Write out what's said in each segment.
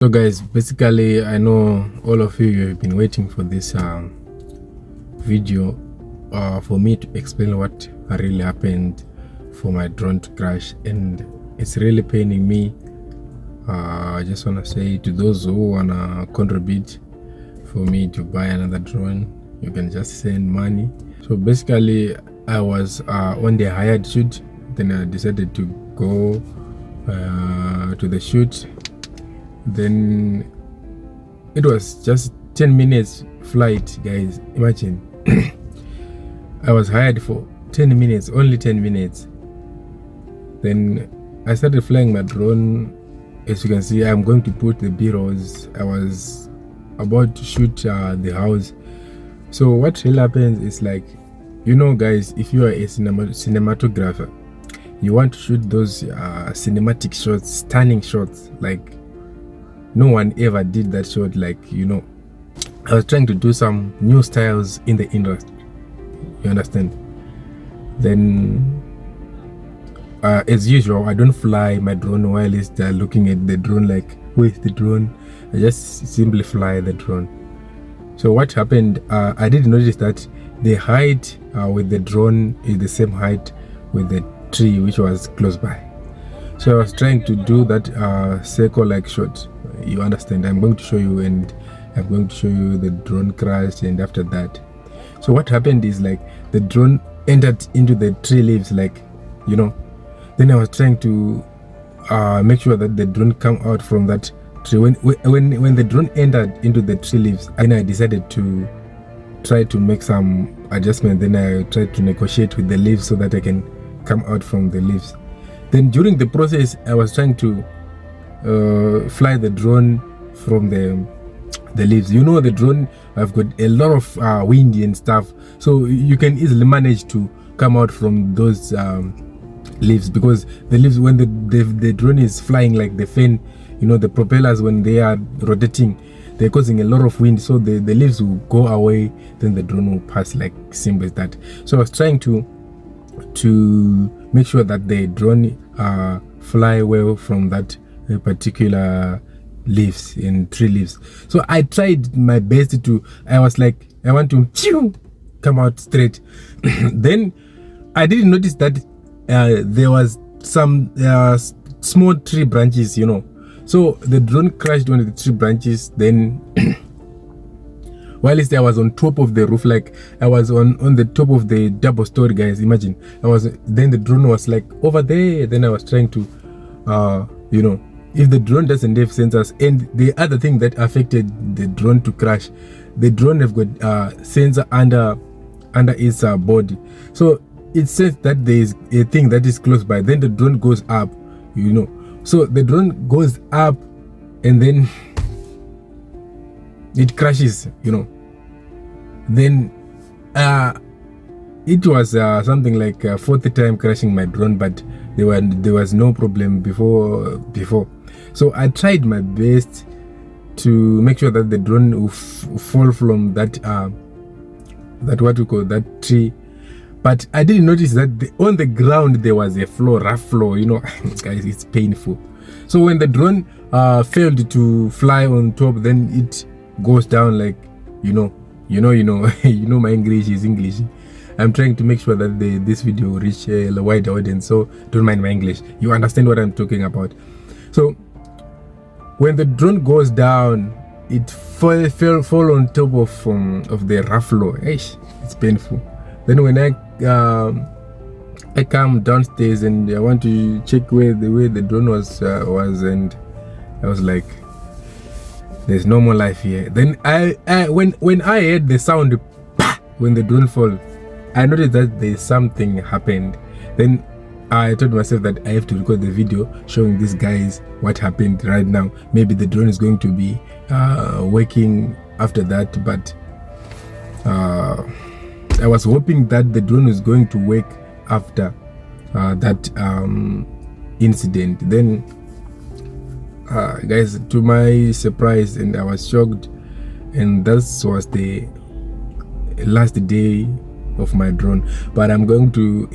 So guys, basically I know all of you have been waiting for this video for me to explain what really happened for my drone to crash, and it's really paining me. I just want to say to those who want to contribute for me to buy another drone, you can just send money. So basically I was on the hired shoot, then I decided to go to the shoot. Then it was just 10 minutes flight, guys. Imagine. I was hired for 10 minutes, only 10 minutes. Then I started flying my drone. As you can see, I'm going to put the B-rolls. I was about to shoot the house. So what really happens is, like, you know guys, if you are a cinematographer, you want to shoot those cinematic shots, stunning shots. Like, no one ever did that shot. Like, you know, I was trying to do some new styles in the industry, you understand? Then as usual, I don't fly my drone while it's there looking at the drone like, where's the drone? I just simply fly the drone. So what happened, I did notice that the height with the drone is the same height with the tree which was close by. So I was trying to do that circle like shot, you understand? I'm going to show you, and I'm going to show you the drone crashed, and after that, so what happened is, like, the drone entered into the tree leaves, like, you know. Then I was trying to make sure that the drone come out from that tree. When the drone entered into the tree leaves, and I decided to try to make some adjustment. Then I tried to negotiate with the leaves so that I can come out from the leaves. Then during the process, I was trying to fly the drone from the leaves. You know, the drone, I've got a lot of wind and stuff, so you can easily manage to come out from those leaves, because the leaves, when the drone is flying, like the fan, you know, the propellers, when they are rotating, they're causing a lot of wind, so the leaves will go away, then the drone will pass, like simple as that. So I was trying to make sure that the drone fly well from that particular leaves and tree leaves. So I tried my best to, I was like, I want to come out straight. Then I didn't notice that there was some small tree branches, you know. So the drone crashed on the tree branches. Then whilst I was on top of the roof, like I was on the top of the double story, guys, imagine. Then the drone was like over there. Then I was trying to you know, if the drone doesn't have sensors, and the other thing that affected the drone to crash, the drone have got sensor under its body. So it says that there is a thing that is close by, then the drone goes up, you know. So the drone goes up and then it crashes, you know. Then it was something like 40th time crashing my drone, but there was no problem before. So I tried my best to make sure that the drone will fall from that what we call that tree. But I didn't notice that on the ground there was a floor, rough floor, you know. Guys, it's painful. So when the drone failed to fly on top, then it goes down, like, you know, you know my English is English. I'm trying to make sure that this video will reach a wider audience, so don't mind my English. You understand what I'm talking about. So when the drone goes down, it fall on top of the rough floor. It's painful. Then when I come downstairs and I want to check where the drone was, and I was like, there's no more life here. Then when I heard the sound, when the drone fall, I noticed that there's something happened. Then I told myself that I have to record the video showing these guys what happened right now. Maybe the drone is going to be working after that, but I was hoping that the drone is going to work after that incident. Then guys, to my surprise, and I was shocked, and that was the last day of my drone. But I'm going to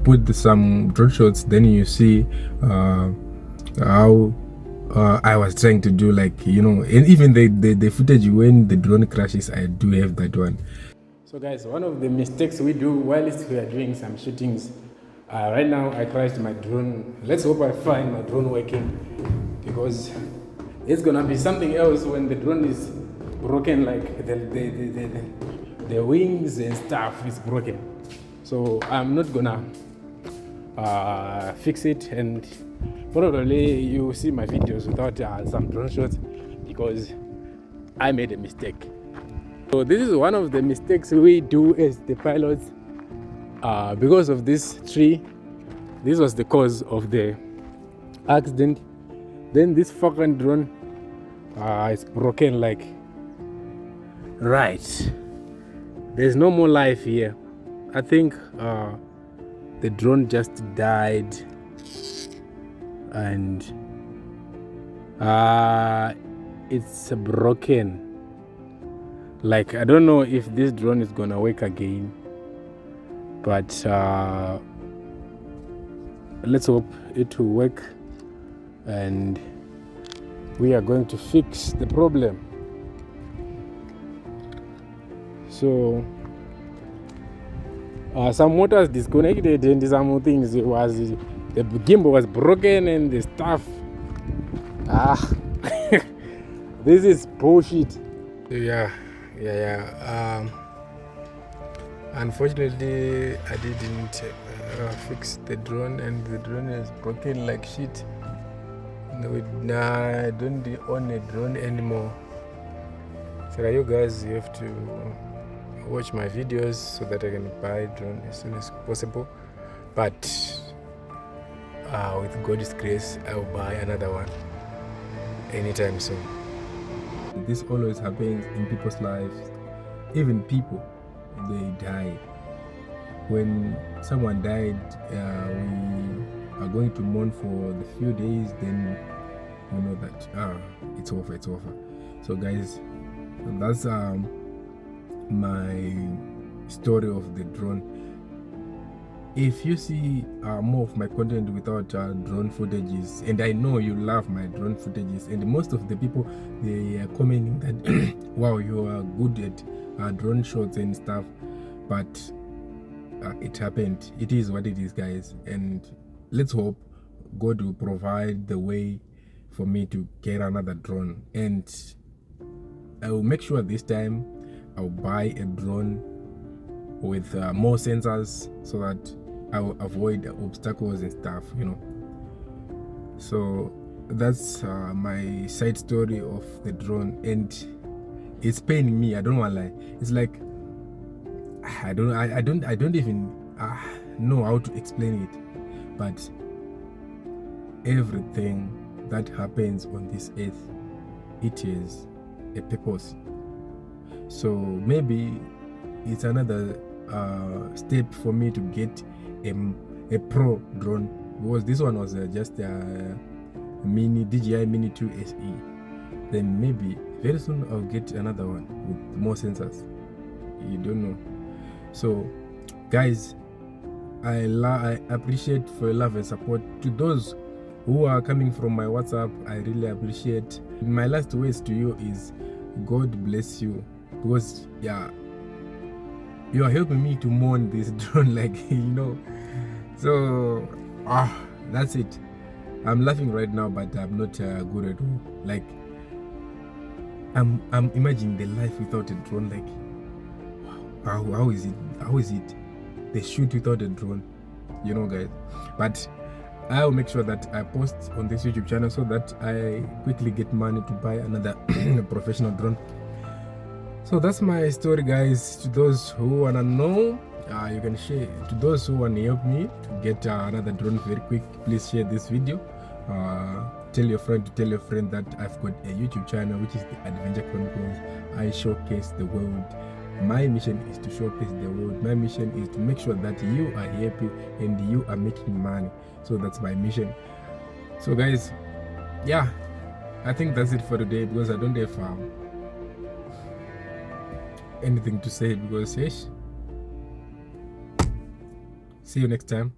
put some drone shots, then you see how I was trying to do, like, you know, and even the footage when the drone crashes, I do have that one. So guys, one of the mistakes we do whilst we are doing some shootings, right now I crashed my drone. Let's hope I find my drone working, because it's gonna be something else when the drone is broken, like the wings and stuff is broken. So I'm not gonna fix it, and probably you see my videos without some drone shots, because I made a mistake. So this is one of the mistakes we do as the pilots. Because of this tree, this was the cause of the accident. Then this fucking drone is broken, like, right. There's no more life here. I think the drone just died, and it's broken. Like, I don't know if this drone is gonna work again, but let's hope it will work, and we are going to fix the problem. So some motors disconnected, and some things, the gimbal was broken and the stuff. This is bullshit. Yeah. Unfortunately, I didn't fix the drone, and the drone is broken like shit. I don't own a drone anymore. So you guys, you have to watch my videos so that I can buy a drone as soon as possible. But with God's grace, I'll buy another one anytime soon. This always happens in people's lives. Even people, they die. When someone died, we are going to mourn for the few days, then you know that it's over. So guys, that's my story of the drone. If you see more of my content without drone footages, and I know you love my drone footages, and most of the people, they are commenting that wow, you are good at drone shots and stuff, but it happened. It is what it is, guys, and let's hope God will provide the way for me to get another drone, and I will make sure this time I'll buy a drone with more sensors, so that I will avoid obstacles and stuff, you know. So that's my side story of the drone, and it's paining me. I don't want to lie. It's like I don't even know how to explain it, but everything that happens on this earth, it is a purpose. So maybe it's another step for me to get a pro drone, because this one was just a mini DJI Mini 2 SE. Then maybe very soon I'll get another one with more sensors. You don't know. So guys, I appreciate for your love and support. To those who are coming from my WhatsApp, I really appreciate. My last words to you is God bless you, because you are helping me to mourn this drone, like, you know. So that's it. I'm laughing right now, but I'm not good at all. Like, I'm imagining the life without a drone. Like, wow, how is it they shoot without a drone, you know, guys. But I'll make sure that I post on this YouTube channel so that I quickly get money to buy another professional drone. So that's my story, guys. To those who wanna know, you can share. To those who wanna help me to get another drone very quick, please share this video. Tell your friend to tell your friend that I've got a YouTube channel, which is the Adventure Chronicles. I showcase the world. My mission is to showcase the world. My mission is to make sure that you are happy and you are making money. So that's my mission. So guys, yeah, I think that's it for today, because I don't have anything to say, because see you next time.